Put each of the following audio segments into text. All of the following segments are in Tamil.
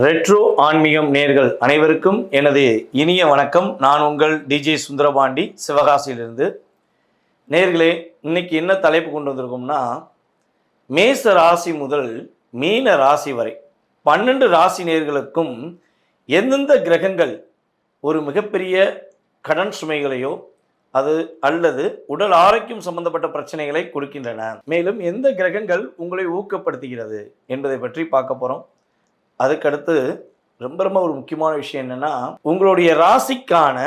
ரெட்ரோ ஆன்மீகம் நேர்கள் அனைவருக்கும் எனது இனிய வணக்கம். நான் உங்கள் டிஜே சுந்தரபாண்டி, சிவகாசியிலிருந்து. நேர்களே, இன்னைக்கு என்ன தலைப்பு கொண்டு வந்திருக்கோம்னா, மேச ராசி முதல் மீன ராசி வரை 12 ராசி நேர்களுக்கும் எந்தெந்த கிரகங்கள் ஒரு மிகப்பெரிய கடன் சுமைகளையோ அல்லது உடல் ஆரோக்கியம் சம்பந்தப்பட்ட பிரச்சனைகளை கொடுக்கின்றன, மேலும் எந்த கிரகங்கள் உங்களை ஊக்கப்படுத்துகிறது என்பதை பற்றி பார்க்க போகிறோம். அதுக்கடுத்து ரொம்ப ரொம்ப ஒரு முக்கியமான விஷயம் என்னன்னா, உங்களுடைய ராசிக்கான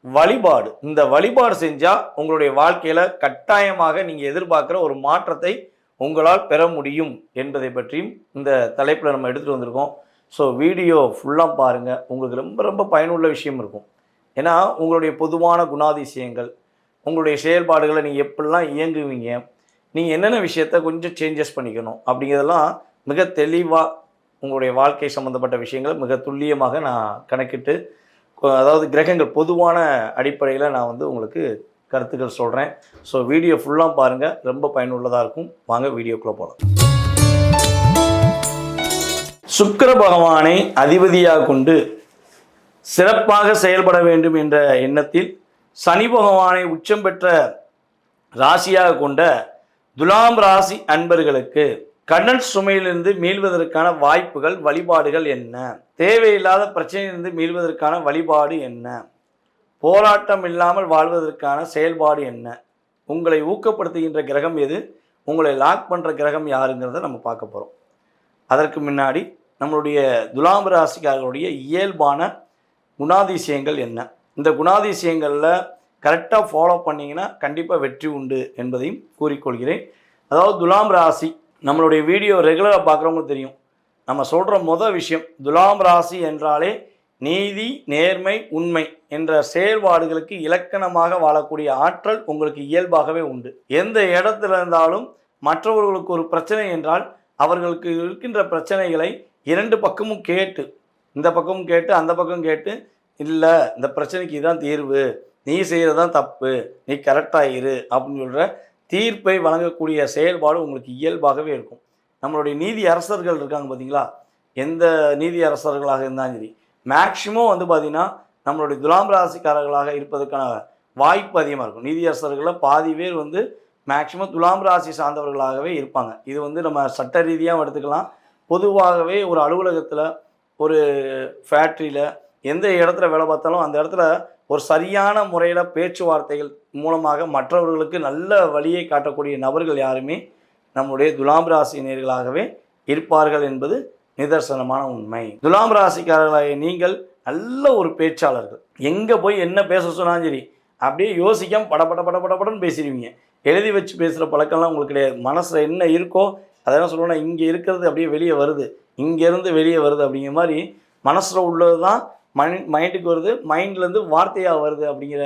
வழிபாடு. இந்த வழிபாடு செஞ்சால் உங்களுடைய வாழ்க்கையில் கட்டாயமாக நீங்கள் எதிர்பார்க்குற ஒரு மாற்றத்தை உங்களால் பெற முடியும் என்பதை பற்றியும் இந்த தலைப்பில் நம்ம எடுத்துகிட்டு வந்திருக்கோம். ஸோ வீடியோ ஃபுல்லாக பாருங்கள், உங்களுக்கு ரொம்ப ரொம்ப பயனுள்ள விஷயம் இருக்கும். ஏன்னா உங்களுடைய பொதுவான குணாதிசயங்கள், உங்களுடைய செயல்பாடுகளை நீங்கள் எப்படிலாம் இயங்குவீங்க, நீங்கள் என்னென்ன விஷயத்த கொஞ்சம் சேஞ்சஸ் பண்ணிக்கணும் அப்படிங்கிறதெல்லாம் மிக தெளிவாக உங்களுடைய வாழ்க்கை சம்மந்தப்பட்ட விஷயங்களை மிக துல்லியமாக நான் கணக்கிட்டு, அதாவது கிரகங்கள் பொதுவான அடிப்படையில் நான் உங்களுக்கு கருத்துக்கள் சொல்கிறேன். ஸோ வீடியோ ஃபுல்லாக பாருங்கள், ரொம்ப பயனுள்ளதாக இருக்கும். வாங்க வீடியோக்குள்ளே போகலாம். சுக்கிர பகவானை அதிபதியாக கொண்டு சிறப்பாக செயல்பட வேண்டும் என்ற எண்ணத்தில் சனி பகவானை உச்சம் பெற்ற ராசியாக கொண்ட துலாம் ராசி அன்பர்களுக்கு கடன் சுமையிலிருந்து மீள்வதற்கான வாய்ப்புகள், வழிபாடுகள் என்ன? தேவையில்லாத பிரச்சனையிலிருந்து மீள்வதற்கான வழிபாடு என்ன? போராட்டம் இல்லாமல் வாழ்வதற்கான செயல்பாடு என்ன? உங்களை ஊக்கப்படுத்துகின்ற கிரகம் எது? உங்களை லாக் பண்ணுற கிரகம் யாருங்கிறத நம்ம பார்க்க போகிறோம். அதற்கு முன்னாடி நம்மளுடைய துலாம் ராசிக்காரர்களுடைய இயல்பான குணாதிசயங்கள் என்ன? இந்த குணாதிசயங்களில் கரெக்டாக ஃபாலோ பண்ணிங்கன்னா கண்டிப்பாக வெற்றி உண்டு என்பதையும் கூறிக்கொள்கிறேன். அதாவது துலாம் ராசி, நம்மளுடைய வீடியோ ரெகுலராக பார்க்குறவங்களுக்கு தெரியும், நம்ம சொல்கிற விஷயம், துலாம் ராசி என்றாலே நீதி, நேர்மை, உண்மை என்ற செயல்பாடுகளுக்கு இலக்கணமாக வாழக்கூடிய ஆற்றல் உங்களுக்கு இயல்பாகவே உண்டு. எந்த இடத்துல இருந்தாலும் மற்றவர்களுக்கு ஒரு பிரச்சனை என்றால் அவர்களுக்கு இருக்கின்ற பிரச்சனைகளை இரண்டு பக்கமும் கேட்டு, இந்த பக்கமும் கேட்டு அந்த பக்கம் கேட்டு, இல்லை இந்த பிரச்சனைக்கு இதுதான் தீர்வு, நீ செய்கிறது தான் தப்பு, நீ கரெக்டாக இரு அப்படின்னு சொல்கிற தீர்ப்பை வழங்கக்கூடிய செயல்பாடு உங்களுக்கு இயல்பாகவே இருக்கும். நம்மளுடைய நீதி அரசர்கள் இருக்காங்க பார்த்தீங்களா, எந்த நீதி அரசர்களாக இருந்தாலும் சரி, மேக்சிமம் பார்த்திங்கன்னா நம்மளுடைய துலாம் ராசிக்காரர்களாக இருப்பதற்கான வாய்ப்பு அதிகமாக இருக்கும். நீதி அரசர்களில் பாதி பேர் மேக்சிமம் துலாம் ராசி சார்ந்தவர்களாகவே இருப்பாங்க. இது நம்ம சட்ட ரீதியாக எடுத்துக்கலாம். பொதுவாகவே ஒரு அலுவலகத்தில், ஒரு ஃபேக்ட்ரியில், எந்த இடத்துல வேலை பார்த்தாலும் அந்த இடத்துல ஒரு சரியான முறையில் பேச்சுவார்த்தைகள் மூலமாக மற்றவர்களுக்கு நல்ல வழியை காட்டக்கூடிய நபர்கள் யாருமே நம்முடைய துலாம் ராசினியர்களாகவே இருப்பார்கள் என்பது நிதர்சனமான உண்மை. துலாம் ராசிக்காரர்களாக நீங்கள் நல்ல ஒரு பேச்சாளர்கள். எங்கே போய் என்ன பேச சொன்னாலும் சரி, அப்படியே யோசிக்காமல் படப்படன்னு பேசிடுவீங்க. எழுதி வச்சு பேசுகிற பழக்கம்லாம் உங்களுக்கு கிடையாது. மனசில் என்ன இருக்கோ அதெல்லாம் சொல்லணும்னா, இங்கே இருக்கிறது அப்படியே வெளியே வருது, இங்கேருந்து வெளியே வருது அப்படிங்கிற மாதிரி மனசில் உள்ளது தான் மைண்டுக்கு வருது, மைண்ட்லேருந்து வார்த்தையாக வருது அப்படிங்கிற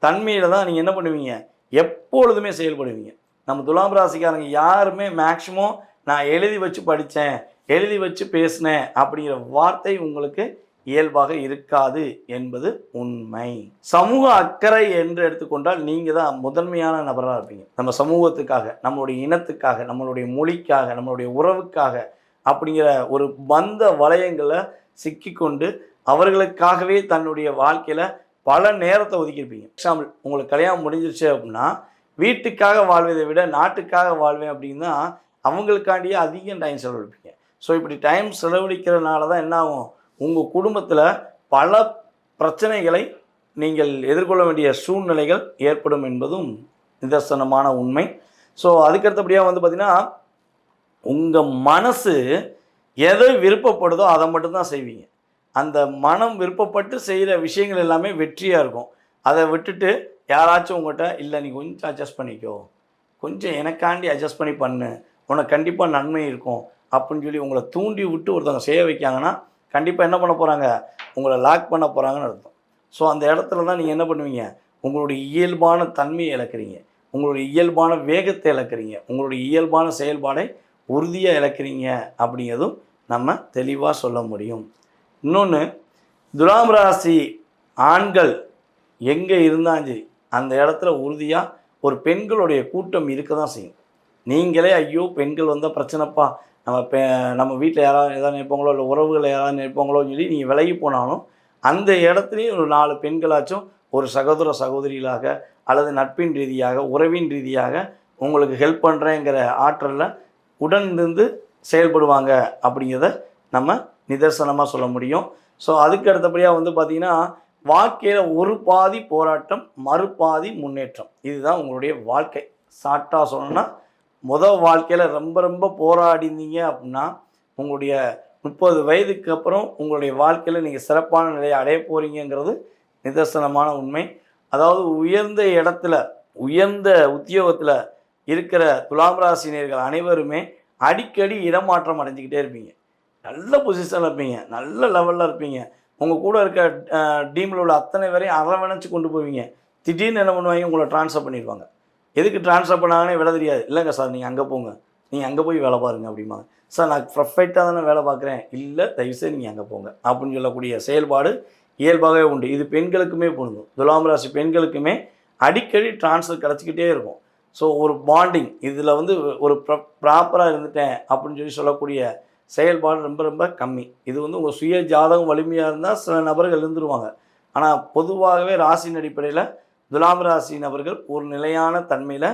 தன்மையில் தான் நீங்கள் என்ன பண்ணுவீங்க, எப்பொழுதுமே செயல்படுவீங்க. நம்ம துலாம் ராசிக்காரங்க யாருமே மேக்சிமம் நான் எழுதி வச்சு படித்தேன், எழுதி வச்சு பேசினேன் அப்படிங்கிற வார்த்தை உங்களுக்கு இயல்பாக இருக்காது என்பது உண்மை. சமூக அக்கறை என்று எடுத்துக்கொண்டால் நீங்கள் தான் முதன்மையான நபராக இருப்பீங்க. நம்ம சமூகத்துக்காக, நம்மளுடைய இனத்துக்காக, நம்மளுடைய மொழிக்காக, நம்மளுடைய உறவுக்காக அப்படிங்கிற ஒரு பந்த வளையங்களை சிக்கிக்கொண்டு அவர்களுக்காகவே தன்னுடைய வாழ்க்கையில் பல நேரத்தை ஒதுக்கியிருப்பீங்க. எக்ஸாம்பிள், உங்களுக்கு கல்யாணம் முடிஞ்சிருச்சு அப்படின்னா, வீட்டுக்காக வாழ்வதை விட நாட்டுக்காக வாழ்வேன் அப்படின்னா அவங்களுக்காண்டியே அதிகம் டைம் செலவழிப்பீங்க. ஸோ இப்படி டைம் செலவழிக்கிறதுனால தான் என்ன ஆகும், உங்கள் குடும்பத்தில் பல பிரச்சனைகளை நீங்கள் எதிர்கொள்ள வேண்டிய சூழ்நிலைகள் ஏற்படும் என்பதும் நிதர்சனமான உண்மை. ஸோ அதுக்கடுத்தபடியாக பார்த்திங்கன்னா, உங்கள் மனசு எதை விருப்பப்படுதோ அதை மட்டும்தான் செய்வீங்க. அந்த மனம் விருப்பப்பட்டு செய்கிற விஷயங்கள் எல்லாமே வெற்றியாக இருக்கும். அதை விட்டுட்டு யாராச்சும் உங்கள்கிட்ட, இல்லை நீ கொஞ்சம் அட்ஜஸ்ட் பண்ணிக்கோ, கொஞ்சம் எனக்காண்டி அட்ஜஸ்ட் பண்ணி பண்ணு, உனக்கு கண்டிப்பாக நன்மை இருக்கும் அப்படின்னு சொல்லி உங்களை தூண்டி விட்டு ஒருத்தவங்க செய்ய வைக்காங்கன்னா கண்டிப்பாக என்ன பண்ண போகிறாங்க, உங்களை லாக் பண்ண போகிறாங்கன்னு அர்த்தம். ஸோ அந்த இடத்துல தான் நீங்கள் என்ன பண்ணுவீங்க, உங்களுடைய இயல்பான தன்மையை இழக்கிறீங்க, உங்களுடைய இயல்பான வேகத்தை இழக்கிறீங்க, உங்களுடைய இயல்பான செயல்பாடை உறுதியாக இழக்கிறீங்க அப்படிங்கிறதும் நம்ம தெளிவாக சொல்ல முடியும். இன்னொன்று, துலாம் ராசி ஆண்கள் எங்கே இருந்தாலும் சரி அந்த இடத்துல உறுதியாக ஒரு பெண்களுடைய கூட்டம் இருக்க தான் செய்யும். நீங்களே ஐயோ பெண்கள் வந்தால் பிரச்சனைப்பா, நம்ம வீட்டில் யாராவது எதாவது நினைப்பாங்களோ இல்லை உறவுகளை யாராவது நினைப்பாங்களோன்னு சொல்லி நீங்கள் விலகி போனாலும் அந்த இடத்துலையும் ஒரு 4 பெண்களாச்சும் ஒரு சகோதர சகோதரிகளாக அல்லது நட்பின் ரீதியாக உறவின் ரீதியாக உங்களுக்கு ஹெல்ப் பண்ணுறேங்கிற ஆற்றலில் உடன் இருந்து செயல்படுவாங்க அப்படிங்கிறத நம்ம நிதர்சனமாக சொல்ல முடியும். ஸோ அதுக்கு அடுத்தபடியாக வந்து பார்த்திங்கன்னா வாழ்க்கையில் ஒரு பாதி போராட்டம் மறுபாதி முன்னேற்றம். இதுதான் உங்களுடைய வாழ்க்கை. ஷார்ட்டாக சொல்லணும்னா வாழ்க்கையில் ரொம்ப ரொம்ப போராடினீங்க அப்படின்னா உங்களுடைய 30 வயதுக்கு அப்புறம் உங்களுடைய வாழ்க்கையில் நீங்கள் சிறப்பான நிலையை அடைய போகிறீங்கிறது நிதர்சனமான உண்மை. அதாவது உயர்ந்த இடத்துல உயர்ந்த உத்தியோகத்தில் இருக்கிற துலாம் ராசினியர்கள் அனைவருமே அடிக்கடி இடமாற்றம் அடைஞ்சிக்கிட்டே இருப்பீங்க. நல்ல பொசிஷனில் இருப்பீங்க, நல்ல லெவலில் இருப்பீங்க. உங்கள் கூட இருக்க டீமில் உள்ள அத்தனை பேரையும் அரவணைச்சு கொண்டு போவீங்க. திடீர்னு என்ன பண்ணுவாங்க, உங்களை ட்ரான்ஸ்ஃபர் பண்ணிடுவாங்க. எதுக்கு ட்ரான்ஸ்ஃபர் பண்ணாங்கன்னே விட தெரியாது. இல்லைங்க சார் நீங்கள் அங்கே போங்க, நீங்கள் அங்கே போய் வேலை பாருங்கள் அப்படிம்பாங்க. சார் நான் பர்ஃபெக்டாக தானே வேலை பார்க்குறேன். இல்லை தயவுசெய்து நீங்கள் அங்கே போங்க அப்படின்னு சொல்லக்கூடிய செயல்பாடு இயல்பாகவே உண்டு. இது பெண்களுக்குமே பொருந்தும். துலாம் ராசி பெண்களுக்குமே அடிக்கடி ட்ரான்ஸ்ஃபர் கிடச்சிக்கிட்டே இருக்கும். ஸோ ஒரு பாண்டிங் இதில் வந்து ஒரு ப்ராப்பராக இருந்துட்டேன் அப்படின்னு சொல்லக்கூடிய செயல்பாடு ரொம்ப ரொம்ப கம்மி. இது வந்து உங்கள் சுய ஜாதகம் வலிமையாக இருந்தால் சில நபர்கள் இருந்துருவாங்க. ஆனால் பொதுவாகவே ராசியின் அடிப்படையில் துலாம் ராசி நபர்கள் ஒரு நிலையான தன்மையில்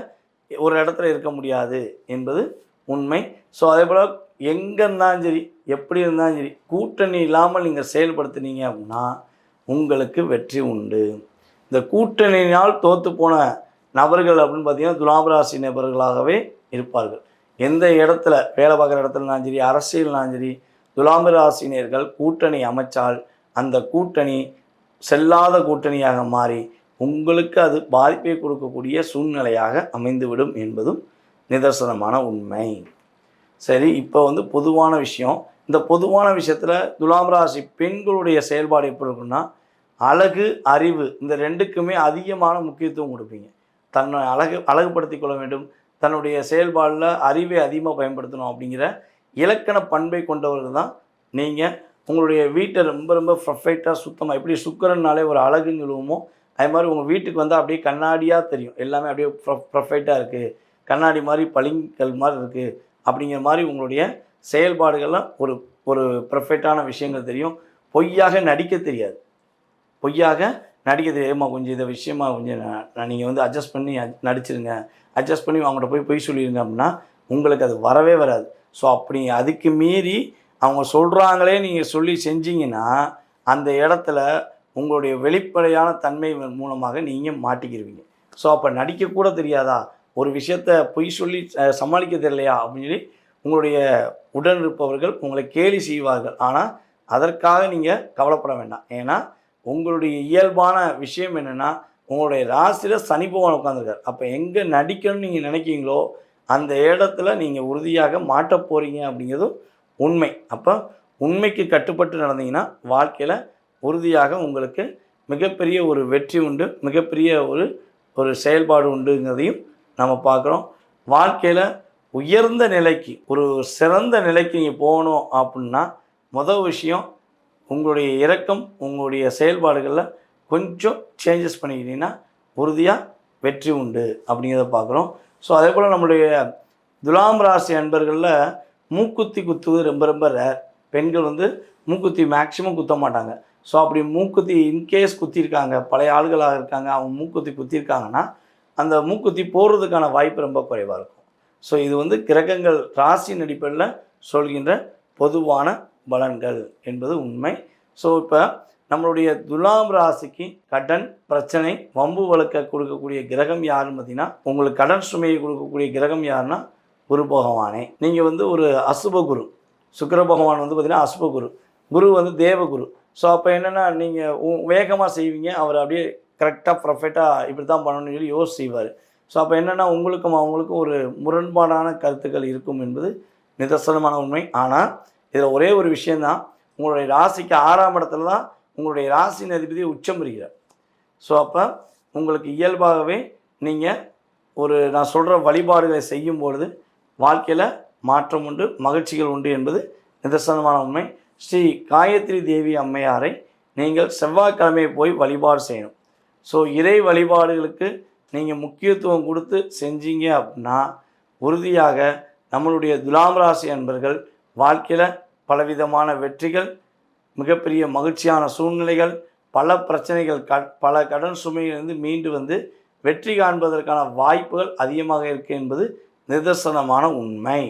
ஒரு இடத்துல இருக்க முடியாது என்பது உண்மை. ஸோ அதே போல் எங்கே இருந்தாலும் சரி எப்படி இருந்தாலும் சரி கூட்டணி இல்லாமல் நீங்கள் செயல்படுத்தினீங்க அப்படின்னா உங்களுக்கு வெற்றி உண்டு. இந்த கூட்டணியினால் தோற்று போன நபர்கள் அப்படின்னு பார்த்தீங்கன்னா துலாம் ராசி நபர்களாகவே இருப்பார்கள். எந்த இடத்துல வேலை பார்க்குற இடத்துலனாலும் சரி அரசியல்னாலும் சரி துலாம் ராசினியர்கள் கூட்டணி அமைச்சால் அந்த கூட்டணி செல்லாத கூட்டணியாக மாறி உங்களுக்கு அது பாதிப்பை கொடுக்கக்கூடிய சூழ்நிலையாக அமைந்துவிடும் என்பதும் நிதர்சனமான உண்மை. சரி, இப்போ வந்து பொதுவான விஷயம். இந்த பொதுவான விஷயத்தில் துலாம் ராசி பெண்களுடைய செயல்பாடு எப்படி இருக்குன்னா அழகு அறிவு இந்த ரெண்டுக்குமே அதிகமான முக்கியத்துவம் கொடுப்பீங்க. தன்னை அழகுபடுத்தி கொள்ள வேண்டும், தன்னுடைய செயல்பாடில் அறிவை அதிகமாக பயன்படுத்தணும் அப்படிங்கிற இலக்கண பண்பை கொண்டவர்கள் தான் நீங்கள். உங்களுடைய வீட்டை ரொம்ப ரொம்ப பர்ஃபெக்டாக சுத்தமாக எப்படி சுக்கரன்னாலே ஒரு அழகுன்னு சொல்லுவோமோ அது மாதிரி உங்கள் வீட்டுக்கு வந்தால் அப்படியே கண்ணாடியாக தெரியும். எல்லாமே அப்படியே பர்ஃபெக்டாக இருக்குது, கண்ணாடி மாதிரி பளிங்கல் மாதிரி இருக்குது அப்படிங்கிற மாதிரி உங்களுடைய செயல்பாடுகள்லாம் ஒரு ஒரு பர்ஃபெக்டான விஷயங்கள் தெரியும். பொய்யாக நடிக்க தெரியாது. பொய்யாக நடிக்க தெரியாதுமா கொஞ்சம் இந்த விஷயமா கொஞ்சம் நீங்கள் வந்து அட்ஜஸ்ட் பண்ணி நடிச்சிருங்க, அட்ஜஸ்ட் பண்ணி அவங்கள்ட்ட போய் பொய் சொல்லிடுங்க அப்படின்னா உங்களுக்கு அது வரவே வராது. ஸோ அப்படி அதுக்கு மீறி அவங்க சொல்கிறாங்களே நீங்கள் சொல்லி செஞ்சீங்கன்னா அந்த இடத்துல உங்களுடைய வெளிப்படையான தன்மை மூலமாக நீங்கள் மாட்டிக்கிடுவீங்க. ஸோ அப்போ நடிக்கக்கூட தெரியாதா, ஒரு விஷயத்த பொய் சொல்லி சமாளிக்க தெரியலையா அப்படின்னு சொல்லி உங்களுடைய உடன் இருப்பவர்கள் உங்களை கேலி செய்வார்கள். ஆனால் அதற்காக நீங்கள் கவலைப்பட வேண்டாம். ஏன்னா உங்களுடைய இயல்பான விஷயம் என்னென்னா உங்களுடைய ராசியில் சனி பகவான் உட்காந்துருக்கார். அப்போ எங்கே நடிக்கணும்னு நீங்கள் நினைக்கிங்களோ அந்த இடத்துல நீங்கள் உறுதியாக மாட்ட போகிறீங்க அப்படிங்கிறதும் உண்மை. அப்போ உண்மைக்கு கட்டுப்பட்டு நடந்தீங்கன்னா வாழ்க்கையில் உறுதியாக உங்களுக்கு மிகப்பெரிய ஒரு வெற்றி உண்டு, மிகப்பெரிய ஒரு செயல்பாடு உண்டுங்கிறதையும் நம்ம பார்க்குறோம். வாழ்க்கையில் உயர்ந்த நிலைக்கு ஒரு சிறந்த நிலைக்கு நீங்கள் போகணும் அப்படின்னா முதல் விஷயம் உங்களுடைய இரக்கம் உங்களுடைய செயல்பாடுகளில் கொஞ்சம் சேஞ்சஸ் பண்ணிக்கிட்டீங்கன்னா உறுதியாக வெற்றி உண்டு அப்படிங்கிறத பார்க்குறோம். ஸோ அதே போல் நம்மளுடைய துலாம் ராசி அன்பர்களில் மூக்குத்தி குத்துவது ரொம்ப ரொம்ப ரேர். பெண்கள் வந்து மூக்குத்தி மேக்சிமம் குத்த மாட்டாங்க. ஸோ அப்படி மூக்குத்தி இன்கேஸ் குத்திருக்காங்க, பழைய ஆளுகளாக இருக்காங்க, அவங்க மூக்குத்தி குத்திருக்காங்கன்னா அந்த மூக்குத்தி போடுறதுக்கான வாய்ப்பு ரொம்ப குறைவாக இருக்கும். ஸோ இது வந்து கிரகங்கள் ராசியின் அடிப்படையில் சொல்கின்ற பொதுவான பலன்கள் என்பது உண்மை. ஸோ இப்போ நம்மளுடைய துலாம் ராசிக்கு கடன் பிரச்சனை வம்பு வழக்க கொடுக்கக்கூடிய கிரகம் யாருன்னு பார்த்தீங்கன்னா உங்களுக்கு கடன் சுமையை கொடுக்கக்கூடிய கிரகம் யாருன்னா குரு பகவானே. நீங்கள் வந்து ஒரு அசுப குரு, சுக்கிர பகவான் வந்து பார்த்திங்கன்னா அசுப குரு, குரு வந்து தேவகுரு. ஸோ அப்போ என்னென்னா நீங்கள் வேகமாக செய்வீங்க, அவர் அப்படியே கரெக்டாக பர்ஃபெக்டாக இப்படி தான் பண்ணணும்னு சொல்லி யோசி செய்வார். ஸோ அப்போ என்னென்னா உங்களுக்கும் அவங்களுக்கும் ஒரு முரண்பாடான கருத்துக்கள் இருக்கும் என்பது நிதர்சனமான உண்மை. ஆனால் இதில் ஒரே ஒரு விஷயந்தான், உங்களுடைய ராசிக்கு 6ஆம் இடத்துல தான் உங்களுடைய ராசியின் அதிபதி உச்சம் பெறுகிறார். ஸோ அப்போ உங்களுக்கு இயல்பாகவே நீங்கள் நான் சொல்கிற வழிபாடுகளை செய்யும்பொழுது வாழ்க்கையில் மாற்றம் உண்டு, மகிழ்ச்சிகள் உண்டு என்பது நிதர்சனமான உண்மை. ஸ்ரீ காயத்ரி தேவி அம்மையாரை நீங்கள் செவ்வாய்க்கிழமையை போய் வழிபாடு செய்யணும். ஸோ இறை வழிபாடுகளுக்கு நீங்கள் முக்கியத்துவம் கொடுத்து செஞ்சீங்க அப்படின்னா உறுதியாக நம்மளுடைய துலாம் ராசி அன்பர்கள் வாழ்க்கையில் பலவிதமான வெற்றிகள், மிகப்பெரிய மகிழ்ச்சியான சூழ்நிலைகள், பல பிரச்சனைகள், பல கடன் சுமையிலிருந்து மீண்டு வந்து வெற்றி காண்பதற்கான வாய்ப்புகள் அதிகமாக இருக்குது என்பது நிதர்சனமான உண்மை.